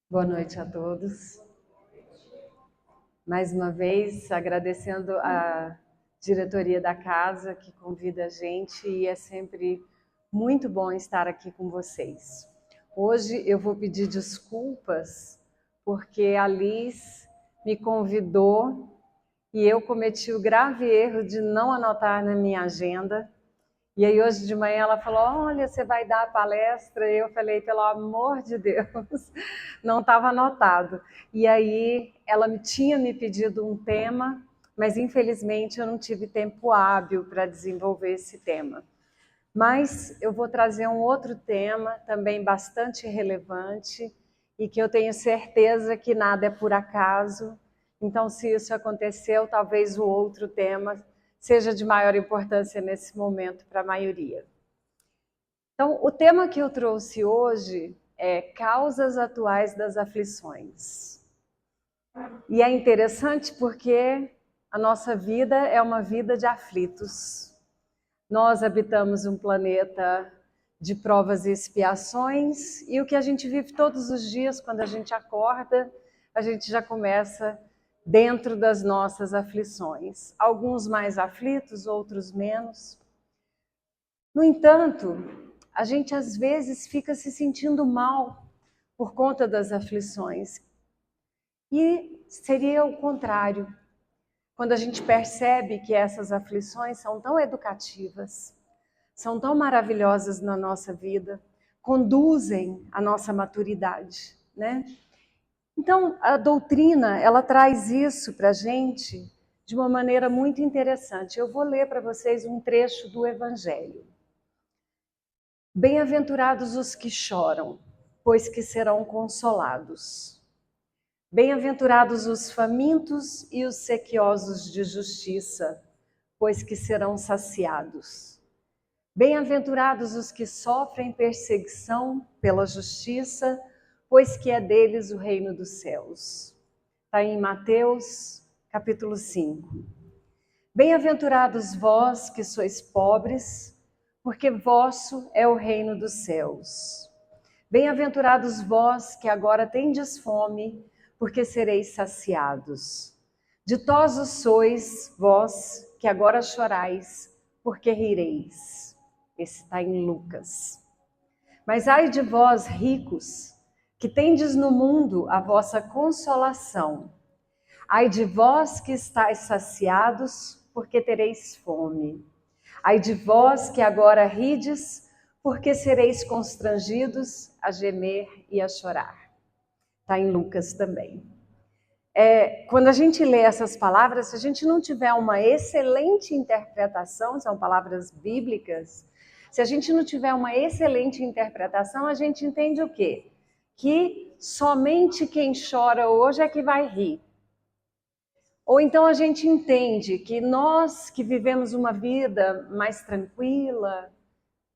Boa noite a todos. Mais uma vez, agradecendo a diretoria da casa que convida a gente e é sempre muito bom estar aqui com vocês. Hoje eu vou pedir desculpas porque a Liz me convidou e eu cometi o grave erro de não anotar na minha agenda. E aí hoje de manhã ela falou, olha, você vai dar a palestra? E eu falei, pelo amor de Deus, não estava anotado. E aí ela tinha me pedido um tema, mas infelizmente eu não tive tempo hábil para desenvolver esse tema. Mas eu vou trazer um outro tema também bastante relevante e que eu tenho certeza que nada é por acaso. Então, se isso aconteceu, talvez o outro tema seja de maior importância nesse momento para a maioria. Então, o tema que eu trouxe hoje é causas atuais das aflições. E é interessante porque a nossa vida é uma vida de aflitos. Nós habitamos um planeta de provas e expiações e o que a gente vive todos os dias, quando a gente acorda, a gente já começa dentro das nossas aflições. Alguns mais aflitos, outros menos. No entanto, a gente às vezes fica se sentindo mal por conta das aflições. E seria o contrário, quando a gente percebe que essas aflições são tão educativas, são tão maravilhosas na nossa vida, conduzem à nossa maturidade, né? Então, a doutrina, ela traz isso para a gente de uma maneira muito interessante. Eu vou ler para vocês um trecho do Evangelho. Bem-aventurados os que choram, pois que serão consolados. Bem-aventurados os famintos e os sequiosos de justiça, pois que serão saciados. Bem-aventurados os que sofrem perseguição pela justiça, pois que é deles o reino dos céus. Está em Mateus, capítulo 5. Bem-aventurados vós que sois pobres, porque vosso é o reino dos céus. Bem-aventurados vós que agora tendes fome, porque sereis saciados. Ditosos sois vós que agora chorais, porque rireis. Esse está em Lucas. Mas ai de vós, ricos, que tendes no mundo a vossa consolação. Ai de vós que estáis saciados, porque tereis fome. Ai de vós que agora rides, porque sereis constrangidos a gemer e a chorar. Está em Lucas também. Quando a gente lê essas palavras, se a gente não tiver uma excelente interpretação, são palavras bíblicas, se a gente não tiver uma excelente interpretação, a gente entende o quê? Que somente quem chora hoje é que vai rir. Ou então a gente entende que nós que vivemos uma vida mais tranquila,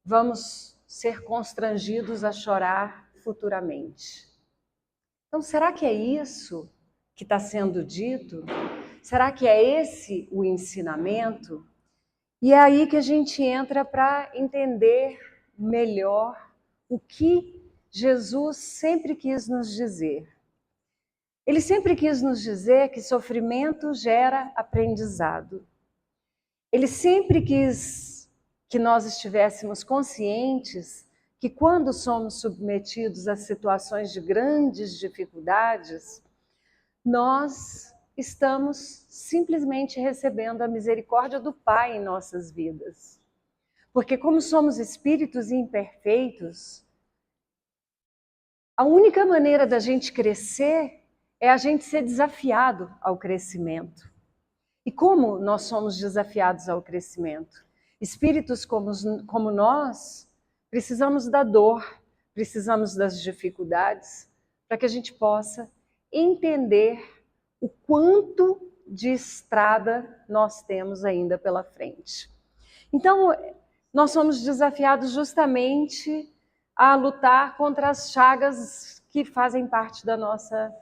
vamos ser constrangidos a chorar futuramente. Então, será que é isso que está sendo dito? Será que é esse o ensinamento? E é aí que a gente entra para entender melhor o que Jesus sempre quis nos dizer. Ele sempre quis nos dizer que sofrimento gera aprendizado. Ele sempre quis que nós estivéssemos conscientes que quando somos submetidos a situações de grandes dificuldades, nós estamos simplesmente recebendo a misericórdia do Pai em nossas vidas. Porque como somos espíritos imperfeitos, a única maneira da gente crescer é a gente ser desafiado ao crescimento. E como nós somos desafiados ao crescimento? Espíritos como nós, precisamos da dor, precisamos das dificuldades, para que a gente possa entender o quanto de estrada nós temos ainda pela frente. Então, nós somos desafiados justamente a lutar contra as chagas que fazem parte da nossa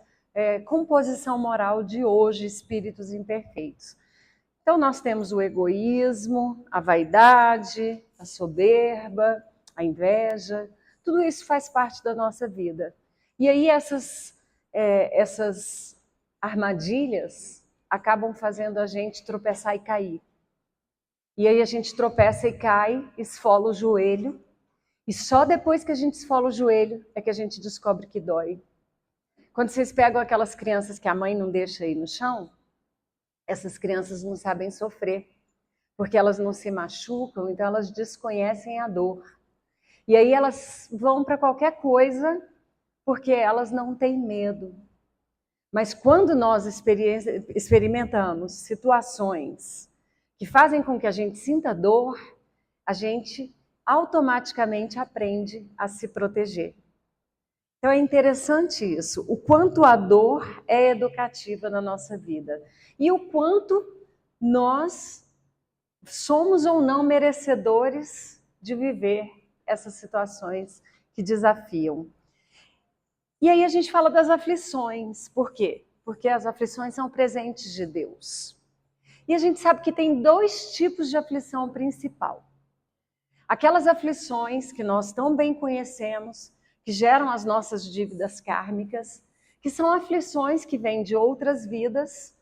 composição moral de hoje, espíritos imperfeitos. Então, nós temos o egoísmo, a vaidade, a soberba, a inveja, tudo isso faz parte da nossa vida. E aí essas essas armadilhas acabam fazendo a gente tropeçar e cair. E aí a gente tropeça e cai, esfola o joelho, e só depois que a gente esfola o joelho é que a gente descobre que dói. Quando vocês pegam aquelas crianças que a mãe não deixa ir no chão, essas crianças não sabem sofrer, porque elas não se machucam, então elas desconhecem a dor. E aí elas vão para qualquer coisa, porque elas não têm medo. Mas quando nós experimentamos situações que fazem com que a gente sinta dor, a gente automaticamente aprende a se proteger. Então é interessante isso, o quanto a dor é educativa na nossa vida e o quanto nós somos ou não merecedores de viver essas situações que desafiam. E aí a gente fala das aflições. Por quê? Porque as aflições são presentes de Deus. E a gente sabe que tem dois tipos de aflição principal. Aquelas aflições que nós tão bem conhecemos, que geram as nossas dívidas kármicas, que são aflições que vêm de outras vidas,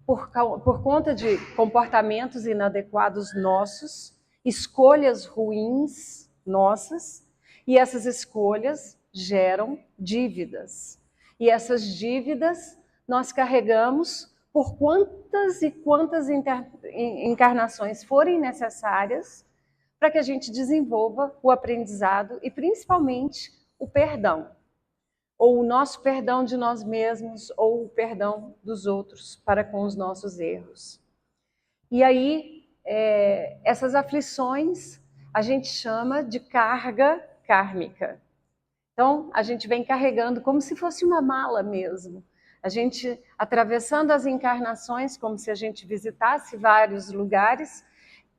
por conta de comportamentos inadequados nossos, escolhas ruins nossas, e essas escolhas geram dívidas. E essas dívidas nós carregamos por quantas e quantas encarnações forem necessárias para que a gente desenvolva o aprendizado e principalmente o perdão. Ou o nosso perdão de nós mesmos, ou o perdão dos outros para com os nossos erros. E aí, essas aflições a gente chama de carga kármica. Então, a gente vem carregando como se fosse uma mala mesmo. A gente atravessando as encarnações, como se a gente visitasse vários lugares,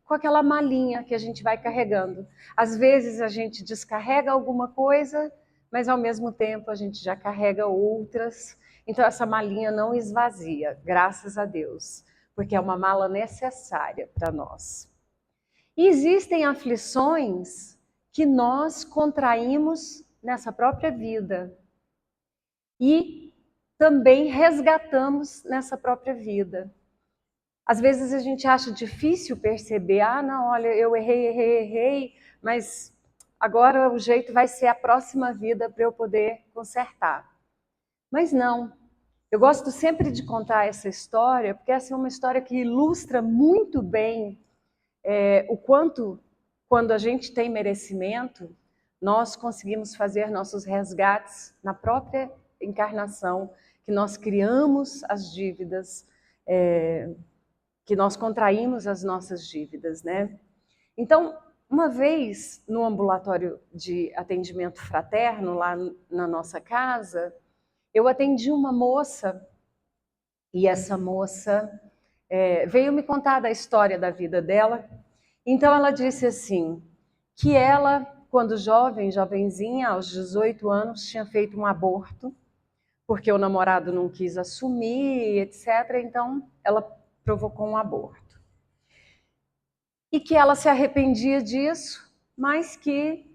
com aquela malinha que a gente vai carregando. Às vezes a gente descarrega alguma coisa, mas ao mesmo tempo a gente já carrega outras. Então essa malinha não esvazia, graças a Deus, porque é uma mala necessária para nós. E existem aflições que nós contraímos nessa própria vida e também resgatamos nessa própria vida. Às vezes a gente acha difícil perceber, não, olha, eu errei, mas agora o jeito vai ser a próxima vida para eu poder consertar. Mas não. Eu gosto sempre de contar essa história, porque essa é uma história que ilustra muito bem o quanto, quando a gente tem merecimento, nós conseguimos fazer nossos resgates na própria encarnação, que nós criamos as dívidas, que nós contraímos as nossas dívidas, né? Então, uma vez no ambulatório de atendimento fraterno, lá na nossa casa, eu atendi uma moça, e essa moça veio me contar da história da vida dela. Então ela disse assim, que ela, quando jovenzinha, aos 18 anos, tinha feito um aborto, porque o namorado não quis assumir, etc. Então ela provocou um aborto. E que ela se arrependia disso, mas que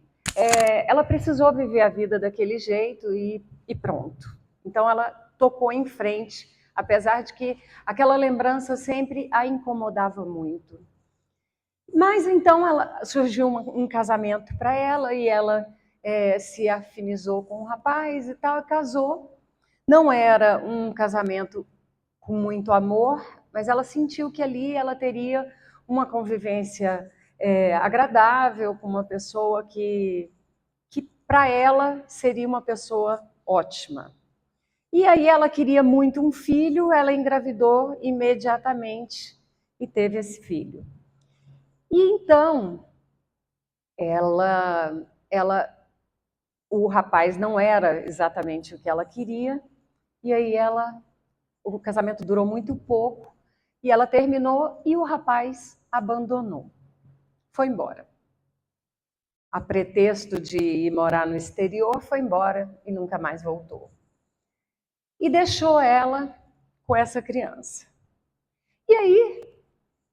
ela precisou viver a vida daquele jeito e pronto. Então ela tocou em frente, apesar de que aquela lembrança sempre a incomodava muito. Mas então surgiu um casamento para ela e ela se afinizou com um rapaz e tal, casou. Não era um casamento com muito amor, mas ela sentiu que ali ela teria uma convivência agradável com uma pessoa que para ela seria uma pessoa ótima. E aí ela queria muito um filho, ela engravidou imediatamente e teve esse filho. E então, o rapaz não era exatamente o que ela queria, e aí o casamento durou muito pouco, e ela terminou e o rapaz abandonou. Foi embora. A pretexto de ir morar no exterior, foi embora e nunca mais voltou. E deixou ela com essa criança. E aí,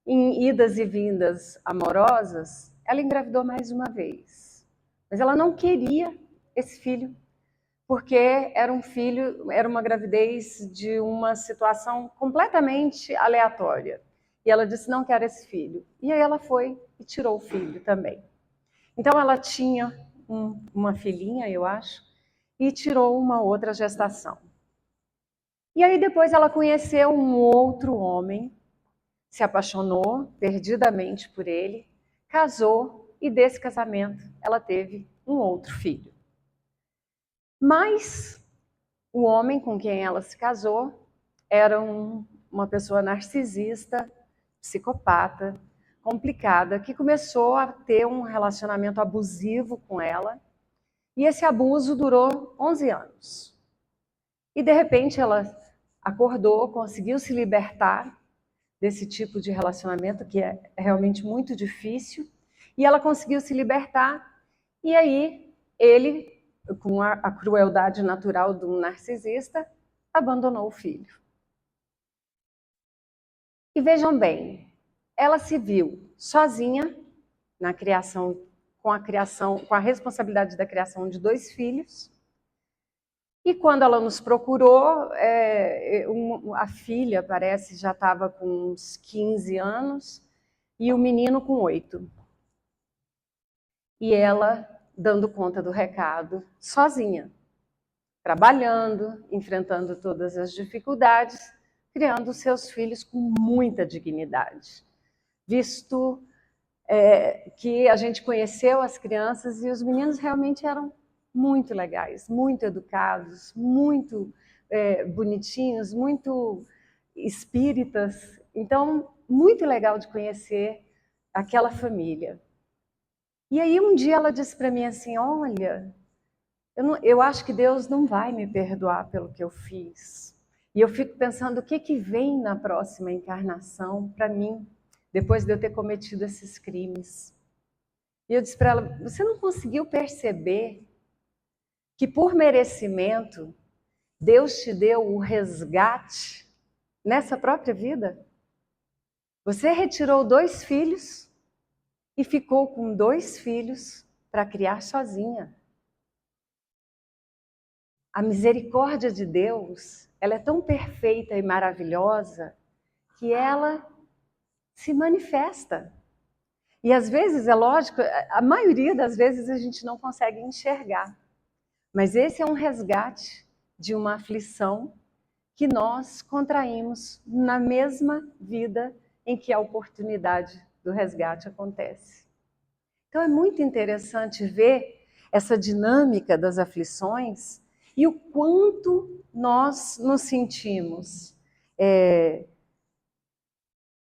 em idas e vindas amorosas, ela engravidou mais uma vez. Mas ela não queria esse filho, porque era um filho, era uma gravidez de uma situação completamente aleatória. E ela disse, não quero esse filho. E aí ela foi e tirou o filho também. Então ela tinha uma filhinha, eu acho, e tirou uma outra gestação. E aí depois ela conheceu um outro homem, se apaixonou perdidamente por ele, casou e desse casamento ela teve um outro filho. Mas o homem com quem ela se casou era uma pessoa narcisista, psicopata, complicada, que começou a ter um relacionamento abusivo com ela. E esse abuso durou 11 anos. E de repente ela acordou, conseguiu se libertar desse tipo de relacionamento que é realmente muito difícil. E ela conseguiu se libertar. E aí ele, com a crueldade natural de um narcisista, abandonou o filho. E vejam bem, ela se viu sozinha na criação, com a responsabilidade da criação de 2 filhos. E quando ela nos procurou, a filha, parece, já estava com uns 15 anos e o menino com 8. E ela dando conta do recado sozinha, trabalhando, enfrentando todas as dificuldades, criando seus filhos com muita dignidade. Visto que a gente conheceu as crianças e os meninos realmente eram muito legais, muito educados, muito bonitinhos, muito espíritas. Então, muito legal de conhecer aquela família. E aí um dia ela disse para mim assim, olha, eu acho que Deus não vai me perdoar pelo que eu fiz. E eu fico pensando o que vem na próxima encarnação para mim, depois de eu ter cometido esses crimes. E eu disse para ela, você não conseguiu perceber que por merecimento, Deus te deu o resgate nessa própria vida? Você retirou 2 filhos e ficou com 2 filhos para criar sozinha. A misericórdia de Deus, ela é tão perfeita e maravilhosa que ela se manifesta. E às vezes, é lógico, a maioria das vezes a gente não consegue enxergar. Mas esse é um resgate de uma aflição que nós contraímos na mesma vida em que a oportunidade do resgate acontece. Então é muito interessante ver essa dinâmica das aflições e o quanto nós nos sentimos,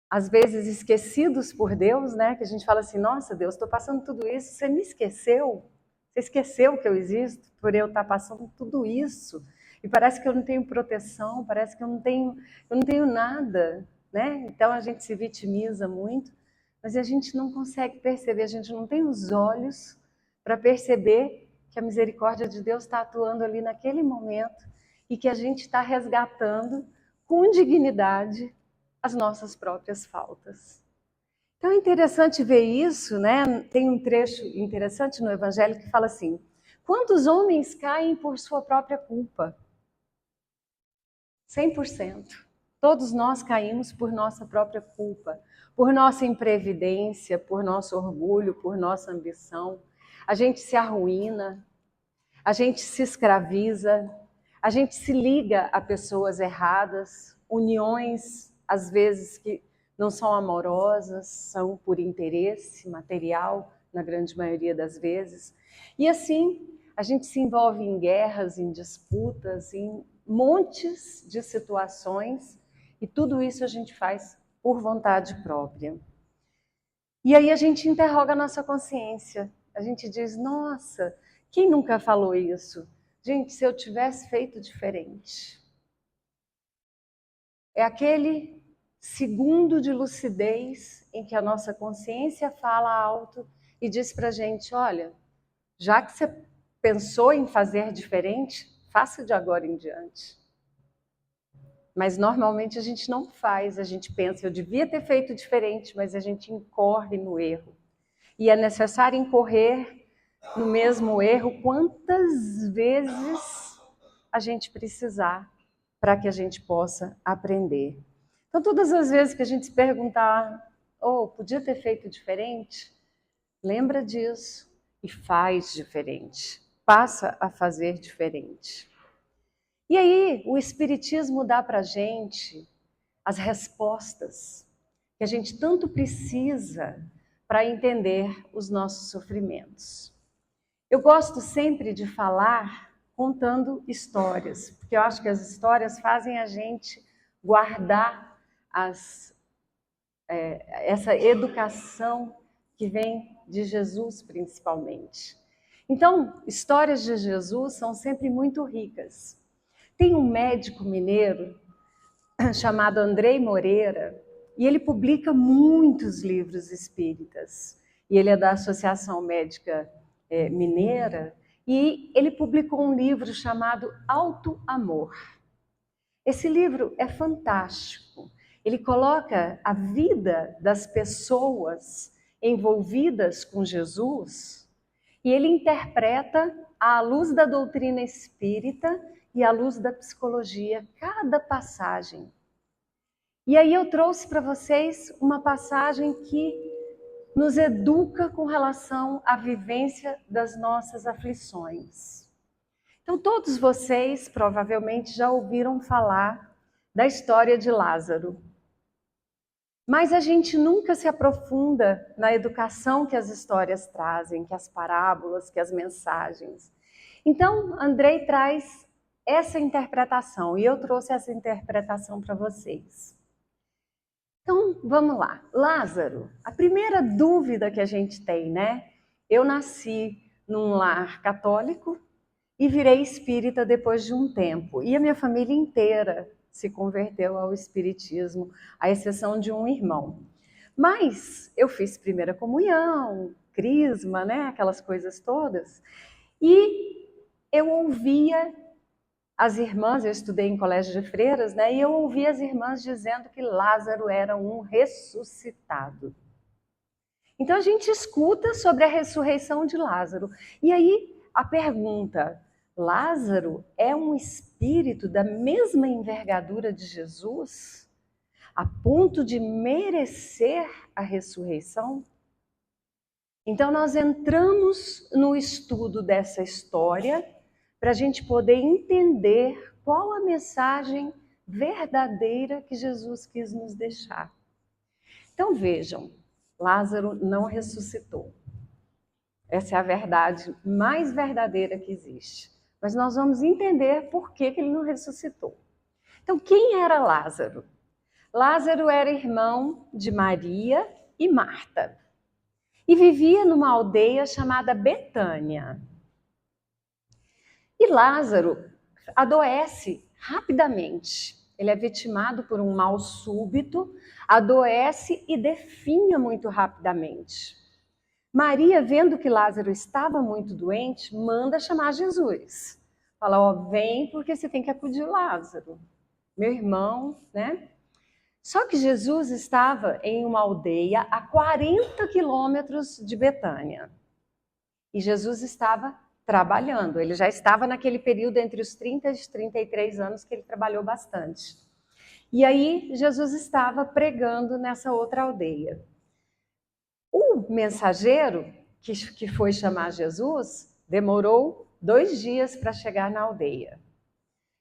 às vezes, esquecidos por Deus, né? Que a gente fala assim, nossa Deus, estou passando tudo isso, você me esqueceu? Você esqueceu que eu existo por eu estar passando tudo isso? E parece que eu não tenho proteção, parece que eu não tenho nada, né? Então a gente se vitimiza muito, mas a gente não consegue perceber, a gente não tem os olhos para perceber que a misericórdia de Deus está atuando ali naquele momento e que a gente está resgatando com dignidade as nossas próprias faltas. Então é interessante ver isso, né? Tem um trecho interessante no Evangelho que fala assim, quantos homens caem por sua própria culpa? 100%. Todos nós caímos por nossa própria culpa, por nossa imprevidência, por nosso orgulho, por nossa ambição. A gente se arruína, a gente se escraviza, a gente se liga a pessoas erradas, uniões, às vezes, que não são amorosas, são por interesse material, na grande maioria das vezes. E assim, a gente se envolve em guerras, em disputas, em montes de situações, e tudo isso a gente faz por vontade própria. E aí a gente interroga a nossa consciência. A gente diz, nossa, quem nunca falou isso? Gente, se eu tivesse feito diferente. É aquele segundo de lucidez em que a nossa consciência fala alto e diz pra gente, olha, já que você pensou em fazer diferente, faça de agora em diante. Mas normalmente a gente não faz, a gente pensa, eu devia ter feito diferente, mas a gente incorre no erro. E é necessário incorrer no mesmo erro quantas vezes a gente precisar para que a gente possa aprender. Então, todas as vezes que a gente se perguntar, podia ter feito diferente, lembra disso e faz diferente. Passa a fazer diferente. E aí, o Espiritismo dá para a gente as respostas que a gente tanto precisa para entender os nossos sofrimentos. Eu gosto sempre de falar contando histórias, porque eu acho que as histórias fazem a gente guardar essa educação que vem de Jesus, principalmente. Então, histórias de Jesus são sempre muito ricas. Tem um médico mineiro chamado Andrei Moreira, e ele publica muitos livros espíritas. E ele é da Associação Médica Mineira, e ele publicou um livro chamado Alto Amor. Esse livro é fantástico. Ele coloca a vida das pessoas envolvidas com Jesus e ele interpreta à luz da doutrina espírita e à luz da psicologia cada passagem. E aí eu trouxe para vocês uma passagem que nos educa com relação à vivência das nossas aflições. Então, todos vocês provavelmente já ouviram falar da história de Lázaro. Mas a gente nunca se aprofunda na educação que as histórias trazem, que as parábolas, que as mensagens. Então, Andrei traz essa interpretação e eu trouxe essa interpretação para vocês. Então, vamos lá. Lázaro, a primeira dúvida que a gente tem, né? Eu nasci num lar católico e virei espírita depois de um tempo. E a minha família inteira se converteu ao espiritismo, à exceção de um irmão. Mas eu fiz primeira comunhão, crisma, né? Aquelas coisas todas. E eu ouvia as irmãs, eu estudei em colégio de freiras, né? E eu ouvi as irmãs dizendo que Lázaro era um ressuscitado. Então a gente escuta sobre a ressurreição de Lázaro. E aí a pergunta: Lázaro é um espírito da mesma envergadura de Jesus, a ponto de merecer a ressurreição? Então nós entramos no estudo dessa história para a gente poder entender qual a mensagem verdadeira que Jesus quis nos deixar. Então vejam, Lázaro não ressuscitou. Essa é a verdade mais verdadeira que existe. Mas nós vamos entender por que ele não ressuscitou. Então, quem era Lázaro? Lázaro era irmão de Maria e Marta. E vivia numa aldeia chamada Betânia. E Lázaro adoece rapidamente. Ele é vitimado por um mal súbito, adoece e definha muito rapidamente. Maria, vendo que Lázaro estava muito doente, manda chamar Jesus. Fala, vem porque você tem que acudir Lázaro, meu irmão, né? Só que Jesus estava em uma aldeia a 40 quilômetros de Betânia. E Jesus estava trabalhando. Ele já estava naquele período entre os 30 e os 33 anos que ele trabalhou bastante. E aí Jesus estava pregando nessa outra aldeia. O mensageiro que foi chamar Jesus demorou 2 dias para chegar na aldeia.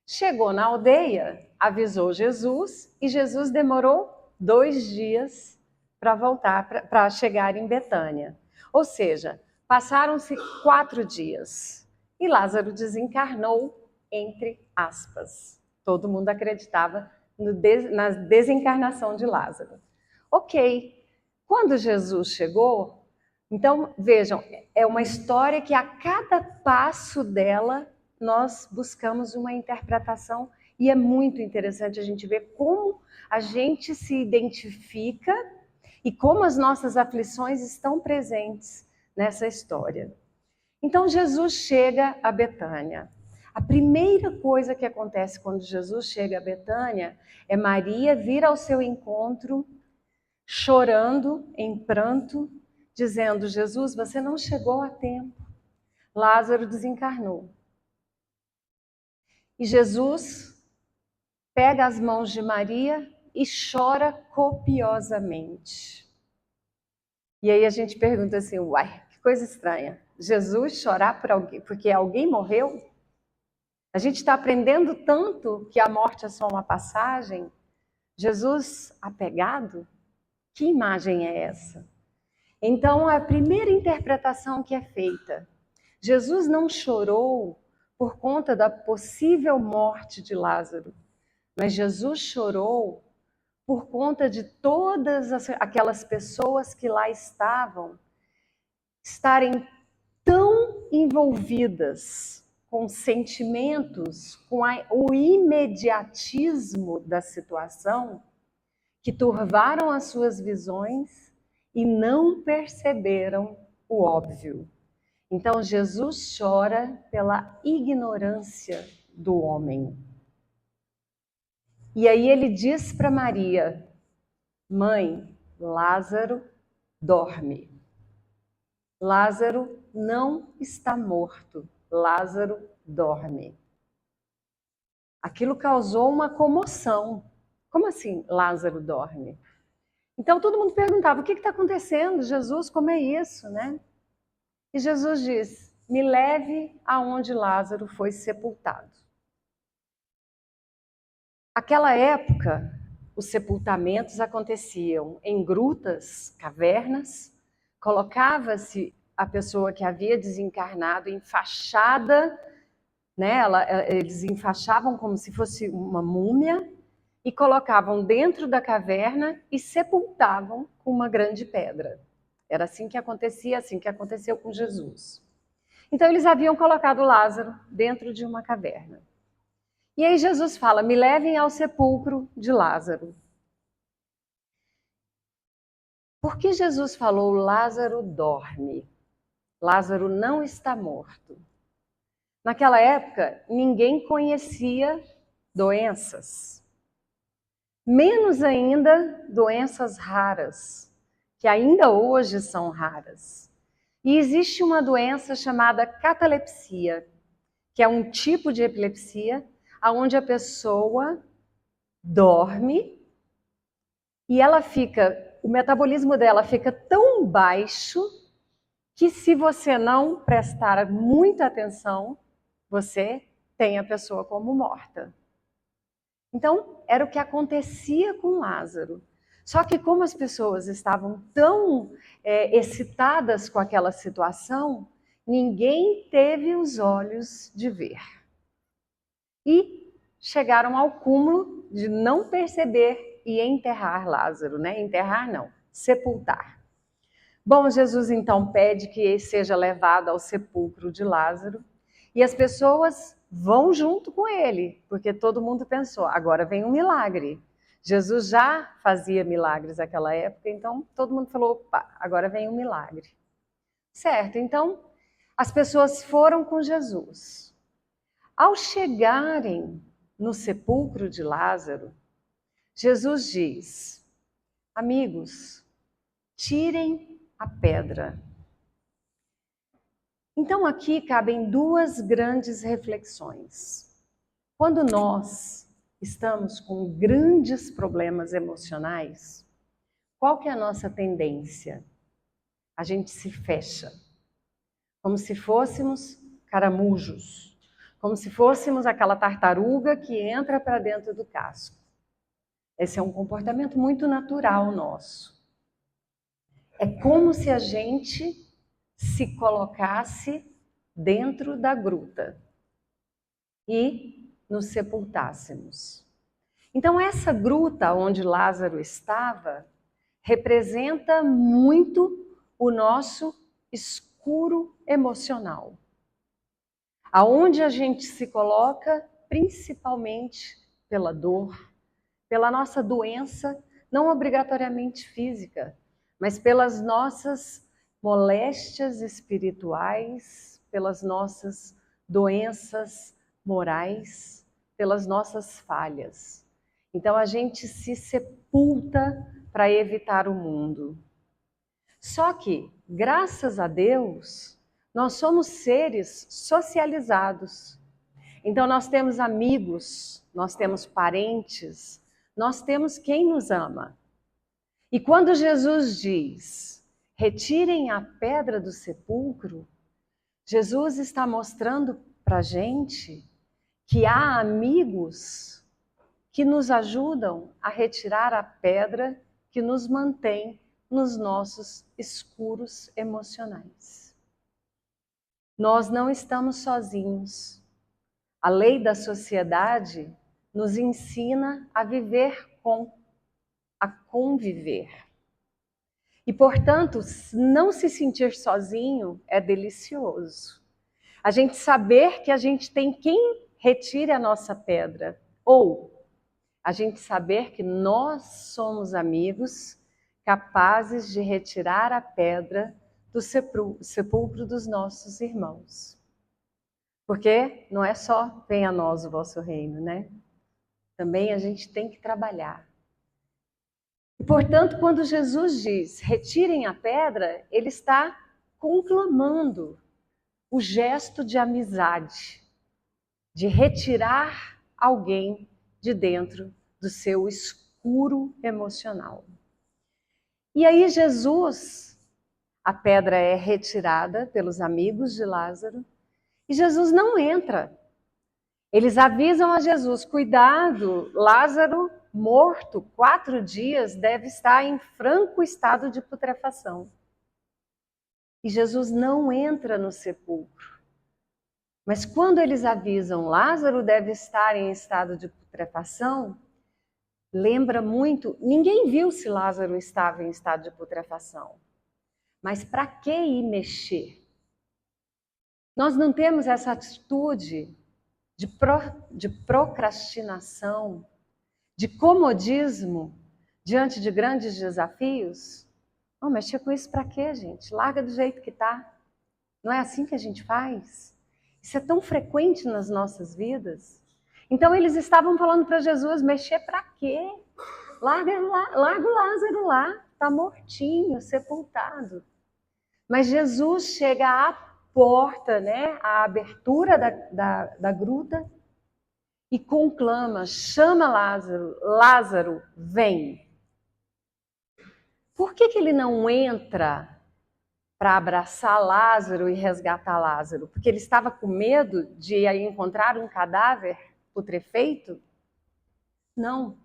Chegou na aldeia, avisou Jesus e Jesus demorou 2 dias para voltar, para chegar em Betânia. Ou seja, passaram-se 4 dias e Lázaro desencarnou, entre aspas. Todo mundo acreditava na desencarnação de Lázaro. Ok. Quando Jesus chegou, então vejam, é uma história que a cada passo dela nós buscamos uma interpretação e é muito interessante a gente ver como a gente se identifica e como as nossas aflições estão presentes nessa história. Então Jesus chega a Betânia. A primeira coisa que acontece quando Jesus chega a Betânia é Maria vir ao seu encontro chorando, em pranto, dizendo, Jesus, você não chegou a tempo. Lázaro desencarnou. E Jesus pega as mãos de Maria e chora copiosamente. E aí a gente pergunta assim, uai, que coisa estranha. Jesus chorar por alguém, porque alguém morreu? A gente está aprendendo tanto que a morte é só uma passagem. Jesus apegado? Que imagem é essa? Então, a primeira interpretação que é feita, Jesus não chorou por conta da possível morte de Lázaro, mas Jesus chorou por conta de todas aquelas pessoas que lá estavam, estarem tão envolvidas com sentimentos, com o imediatismo da situação, que turvaram as suas visões e não perceberam o óbvio. Então Jesus chora pela ignorância do homem. E aí ele diz para Maria, mãe, Lázaro dorme. Lázaro não está morto, Lázaro dorme. Aquilo causou uma comoção. Como assim Lázaro dorme? Então todo mundo perguntava, o que está acontecendo? Jesus, como é isso, né? E Jesus diz, me leve aonde Lázaro foi sepultado. Aquela época, os sepultamentos aconteciam em grutas, cavernas, colocava-se a pessoa que havia desencarnado enfaixada, né? Eles enfaixavam como se fosse uma múmia e colocavam dentro da caverna e sepultavam com uma grande pedra. Era assim que acontecia, assim que aconteceu com Jesus. Então eles haviam colocado Lázaro dentro de uma caverna. E aí Jesus fala, me levem ao sepulcro de Lázaro. Por que Jesus falou, Lázaro dorme? Lázaro não está morto. Naquela época, ninguém conhecia doenças. Menos ainda doenças raras, que ainda hoje são raras. E existe uma doença chamada catalepsia, que é um tipo de epilepsia onde a pessoa dorme e ela fica, o metabolismo dela fica tão baixo que se você não prestar muita atenção, você tem a pessoa como morta. Então, era o que acontecia com Lázaro. Só que como as pessoas estavam tão excitadas com aquela situação, ninguém teve os olhos de ver. E chegaram ao cúmulo de não perceber e enterrar Lázaro, né? Enterrar não, sepultar. Bom, Jesus então pede que seja levado ao sepulcro de Lázaro e as pessoas vão junto com ele, porque todo mundo pensou, agora vem um milagre. Jesus já fazia milagres naquela época, então todo mundo falou, opa, agora vem um milagre. Certo, então as pessoas foram com Jesus. Ao chegarem no sepulcro de Lázaro, Jesus diz, amigos, tirem a pedra. Então aqui cabem duas grandes reflexões. Quando nós estamos com grandes problemas emocionais, qual que é a nossa tendência? A gente se fecha, como se fôssemos caramujos, como se fôssemos aquela tartaruga que entra para dentro do casco. Esse é um comportamento muito natural nosso. É como se a gente se colocasse dentro da gruta e nos sepultássemos. Então, essa gruta onde Lázaro estava representa muito o nosso escuro emocional, aonde a gente se coloca principalmente pela dor, pela nossa doença, não obrigatoriamente física, mas pelas nossas moléstias espirituais, pelas nossas doenças morais, pelas nossas falhas. Então a gente se sepulta para evitar o mundo. Só que, graças a Deus, nós somos seres socializados. Então nós temos amigos, nós temos parentes, nós temos quem nos ama. E quando Jesus diz, retirem a pedra do sepulcro, Jesus está mostrando para a gente que há amigos que nos ajudam a retirar a pedra que nos mantém nos nossos escuros emocionais. Nós não estamos sozinhos. A lei da sociedade nos ensina a viver com, a conviver. E, portanto, não se sentir sozinho é delicioso. A gente saber que a gente tem quem retire a nossa pedra, ou a gente saber que nós somos amigos capazes de retirar a pedra do sepulcro dos nossos irmãos. Porque não é só venha a nós o vosso reino, né? Também a gente tem que trabalhar. E, portanto, quando Jesus diz, retirem a pedra, ele está conclamando o gesto de amizade, de retirar alguém de dentro do seu escuro emocional. E aí Jesus, a pedra é retirada pelos amigos de Lázaro, e Jesus não entra. Eles avisam a Jesus, cuidado, Lázaro morto, 4 dias, deve estar em franco estado de putrefação. E Jesus não entra no sepulcro. Mas quando eles avisam, Lázaro deve estar em estado de putrefação, lembra muito, ninguém viu se Lázaro estava em estado de putrefação. Mas para que ir mexer? Nós não temos essa atitude de procrastinação, de comodismo diante de grandes desafios? Não, mexer com isso para quê, gente? Larga do jeito que está. Não é assim que a gente faz? Isso é tão frequente nas nossas vidas. Então eles estavam falando para Jesus, mexer para quê? Larga o Lázaro lá, está mortinho, sepultado. Mas Jesus chega à porta, né, à abertura da gruta, e conclama, chama Lázaro, Lázaro, vem. Por que ele não entra para abraçar Lázaro e resgatar Lázaro? Porque ele estava com medo de encontrar um cadáver putrefeito? Não,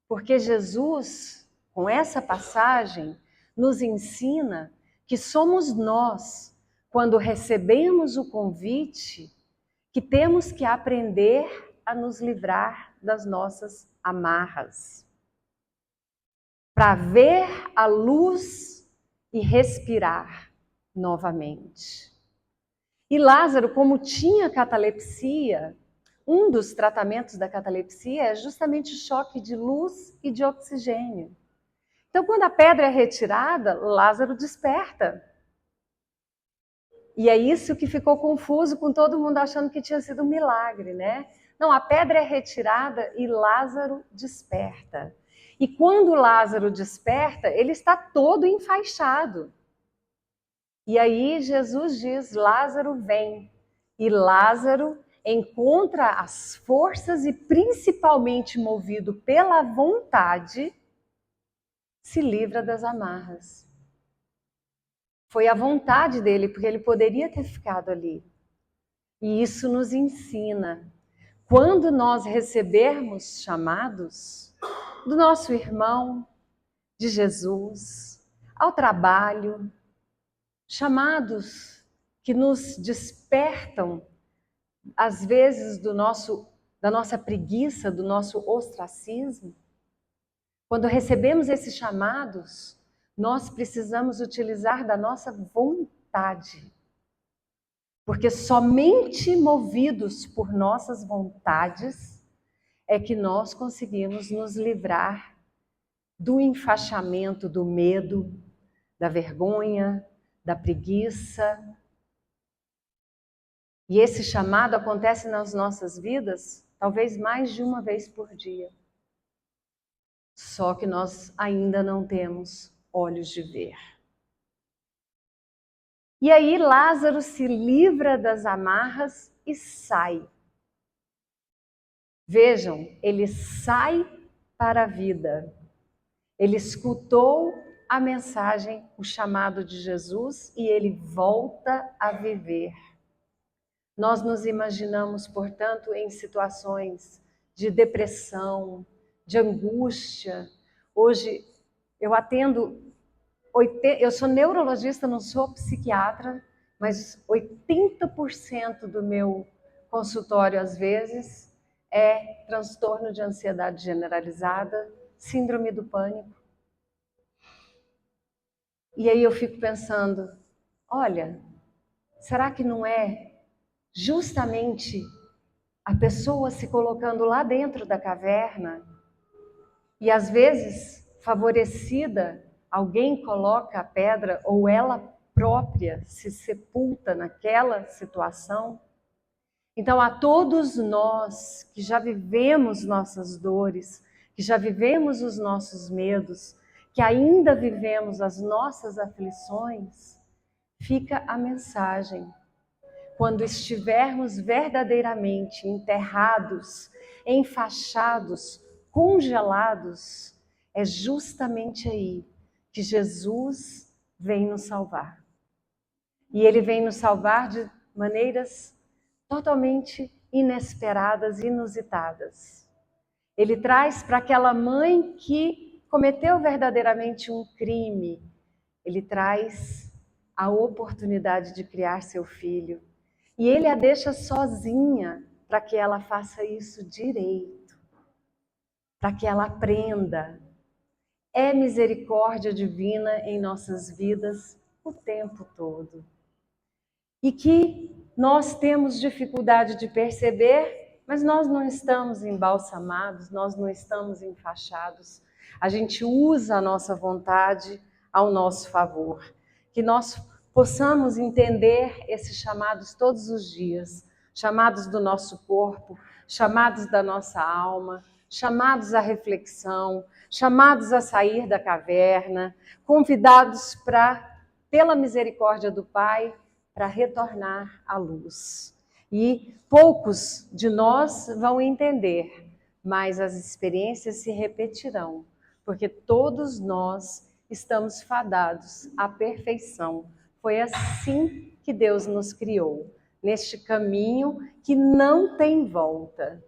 porque Jesus, com essa passagem, nos ensina que somos nós, quando recebemos o convite, que temos que aprender a nos livrar das nossas amarras, para ver a luz e respirar novamente. E Lázaro, como tinha catalepsia, um dos tratamentos da catalepsia é justamente o choque de luz e de oxigênio. Então, quando a pedra é retirada, Lázaro desperta. E é isso que ficou confuso com todo mundo achando que tinha sido um milagre, né? Não, a pedra é retirada e Lázaro desperta. E quando Lázaro desperta, ele está todo enfaixado. E aí Jesus diz, Lázaro vem. E Lázaro encontra as forças e principalmente movido pela vontade, se livra das amarras. Foi a vontade dele, porque ele poderia ter ficado ali. E isso nos ensina. Quando nós recebermos chamados do nosso irmão, de Jesus, ao trabalho, chamados que nos despertam, às vezes, da nossa preguiça, do nosso ostracismo, quando recebemos esses chamados, nós precisamos utilizar da nossa vontade. Porque somente movidos por nossas vontades é que nós conseguimos nos livrar do enfaixamento, do medo, da vergonha, da preguiça. E esse chamado acontece nas nossas vidas, talvez mais de uma vez por dia. Só que nós ainda não temos olhos de ver. E aí Lázaro se livra das amarras e sai. Vejam, ele sai para a vida. Ele escutou a mensagem, o chamado de Jesus, e ele volta a viver. Nós nos imaginamos, portanto, em situações de depressão, de angústia. Hoje eu atendo, eu sou neurologista, não sou psiquiatra, mas 80% do meu consultório, às vezes, é transtorno de ansiedade generalizada, síndrome do pânico. E aí eu fico pensando, olha, será que não é justamente a pessoa se colocando lá dentro da caverna e às vezes favorecida, alguém coloca a pedra ou ela própria se sepulta naquela situação? Então, a todos nós que já vivemos nossas dores, que já vivemos os nossos medos, que ainda vivemos as nossas aflições, fica a mensagem. Quando estivermos verdadeiramente enterrados, enfaixados, congelados, é justamente aí que Jesus vem nos salvar. E Ele vem nos salvar de maneiras totalmente inesperadas, inusitadas. Ele traz para aquela mãe que cometeu verdadeiramente um crime, ele traz a oportunidade de criar seu filho. E ele a deixa sozinha para que ela faça isso direito, para que ela aprenda. É misericórdia divina em nossas vidas o tempo todo. E que nós temos dificuldade de perceber, mas nós não estamos embalsamados, nós não estamos enfaixados. A gente usa a nossa vontade ao nosso favor. Que nós possamos entender esses chamados todos os dias, chamados do nosso corpo, chamados da nossa alma, chamados à reflexão, chamados a sair da caverna, convidados para, pela misericórdia do Pai, para retornar à luz. E poucos de nós vão entender, mas as experiências se repetirão, porque todos nós estamos fadados à perfeição. Foi assim que Deus nos criou, neste caminho que não tem volta.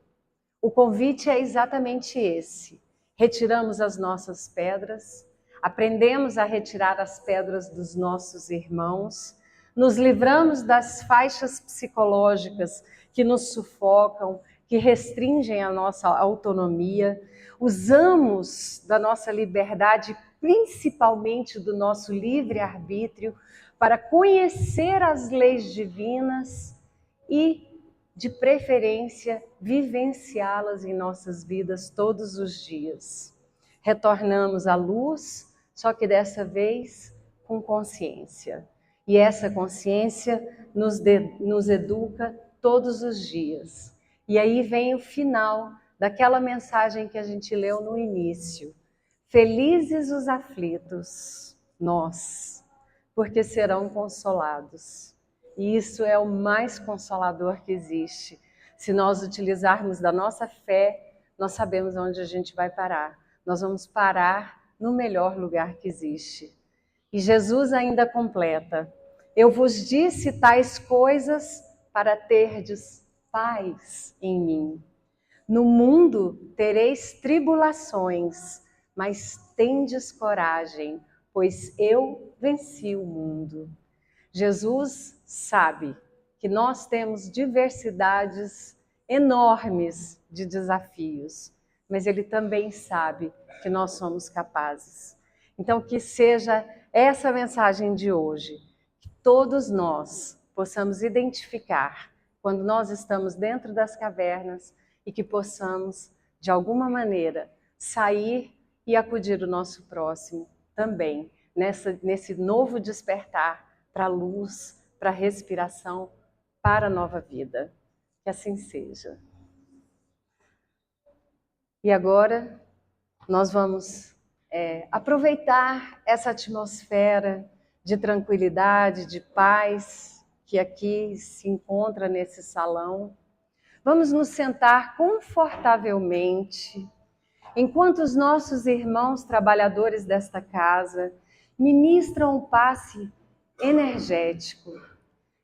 O convite é exatamente esse. Retiramos as nossas pedras, aprendemos a retirar as pedras dos nossos irmãos, nos livramos das faixas psicológicas que nos sufocam, que restringem a nossa autonomia, usamos da nossa liberdade, principalmente do nosso livre-arbítrio, para conhecer as leis divinas e, de preferência, vivenciá-las em nossas vidas todos os dias. Retornamos à luz, só que dessa vez com consciência. E essa consciência nos educa todos os dias. E aí vem o final daquela mensagem que a gente leu no início. Felizes os aflitos, nós, porque serão consolados. E isso é o mais consolador que existe. Se nós utilizarmos da nossa fé, nós sabemos onde a gente vai parar. Nós vamos parar no melhor lugar que existe. E Jesus ainda completa: eu vos disse tais coisas para terdes paz em mim. No mundo tereis tribulações, mas tendes coragem, pois eu venci o mundo. Jesus sabe que nós temos diversidades enormes de desafios, mas Ele também sabe que nós somos capazes. Então, que seja essa mensagem de hoje, que todos nós possamos identificar quando nós estamos dentro das cavernas e que possamos, de alguma maneira, sair e acudir o nosso próximo também, nesse novo despertar para a luz, para a respiração, para a nova vida. Que assim seja. E agora nós vamos aproveitar essa atmosfera de tranquilidade, de paz, que aqui se encontra nesse salão. Vamos nos sentar confortavelmente, enquanto os nossos irmãos trabalhadores desta casa ministram o passe energético,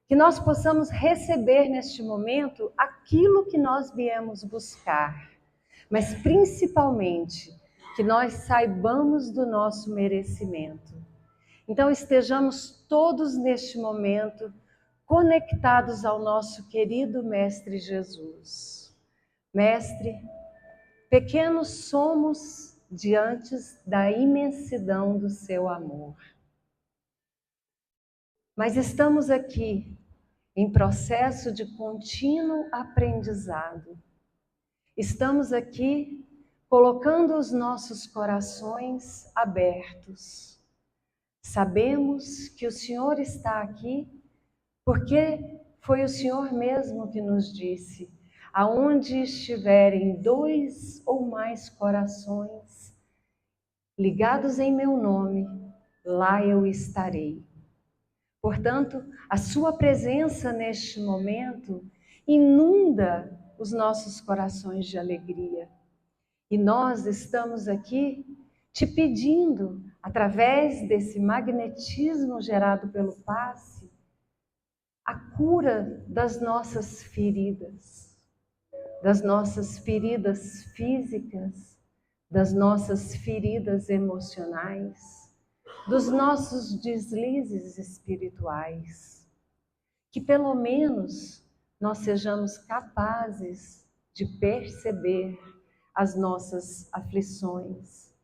que nós possamos receber neste momento aquilo que nós viemos buscar, mas principalmente que nós saibamos do nosso merecimento. Então estejamos todos neste momento conectados ao nosso querido Mestre Jesus. Mestre, pequenos somos diante da imensidão do seu amor. Mas estamos aqui em processo de contínuo aprendizado. Estamos aqui colocando os nossos corações abertos. Sabemos que o Senhor está aqui porque foi o Senhor mesmo que nos disse: aonde estiverem 2 ou mais corações ligados em meu nome, lá eu estarei. Portanto, a sua presença neste momento inunda os nossos corações de alegria. E nós estamos aqui te pedindo, através desse magnetismo gerado pelo passe, a cura das nossas feridas físicas, das nossas feridas emocionais, dos nossos deslizes espirituais. Que pelo menos nós sejamos capazes de perceber as nossas aflições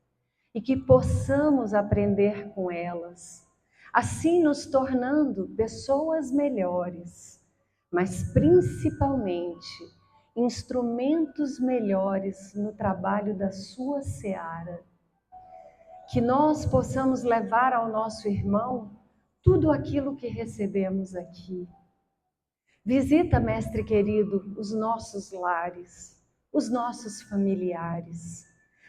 e que possamos aprender com elas, assim nos tornando pessoas melhores, mas principalmente instrumentos melhores no trabalho da sua seara. Que nós possamos levar ao nosso irmão tudo aquilo que recebemos aqui. Visita, Mestre querido, os nossos lares, os nossos familiares,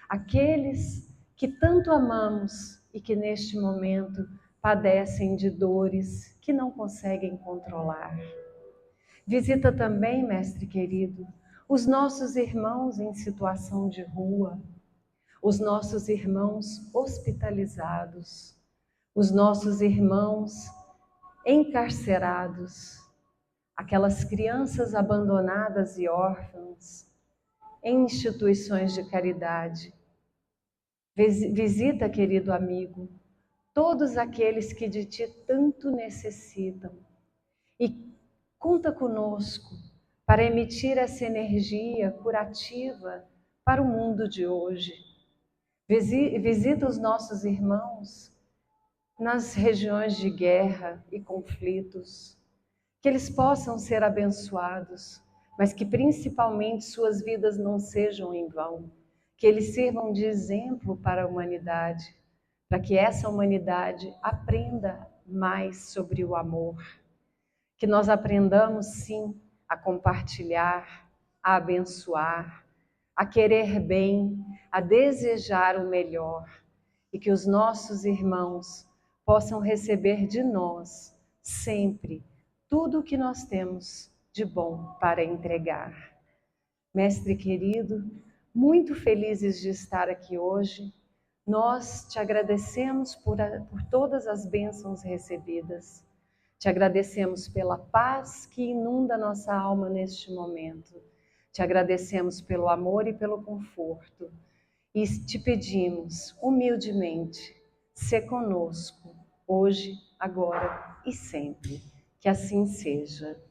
aqueles que tanto amamos e que neste momento padecem de dores que não conseguem controlar. Visita também, Mestre querido, os nossos irmãos em situação de rua, os nossos irmãos hospitalizados, os nossos irmãos encarcerados, aquelas crianças abandonadas e órfãs em instituições de caridade. Visita, querido amigo, todos aqueles que de ti tanto necessitam e conta conosco para emitir essa energia curativa para o mundo de hoje. Visita os nossos irmãos nas regiões de guerra e conflitos, que eles possam ser abençoados, mas que principalmente suas vidas não sejam em vão, que eles sirvam de exemplo para a humanidade, para que essa humanidade aprenda mais sobre o amor, que nós aprendamos sim a compartilhar, a abençoar, a querer bem, a desejar o melhor, e que os nossos irmãos possam receber de nós sempre tudo o que nós temos de bom para entregar. Mestre querido, muito felizes de estar aqui hoje, nós te agradecemos por todas as bênçãos recebidas. Te agradecemos pela paz que inunda nossa alma neste momento. Te agradecemos pelo amor e pelo conforto. E te pedimos, humildemente, sê conosco, hoje, agora e sempre. Que assim seja.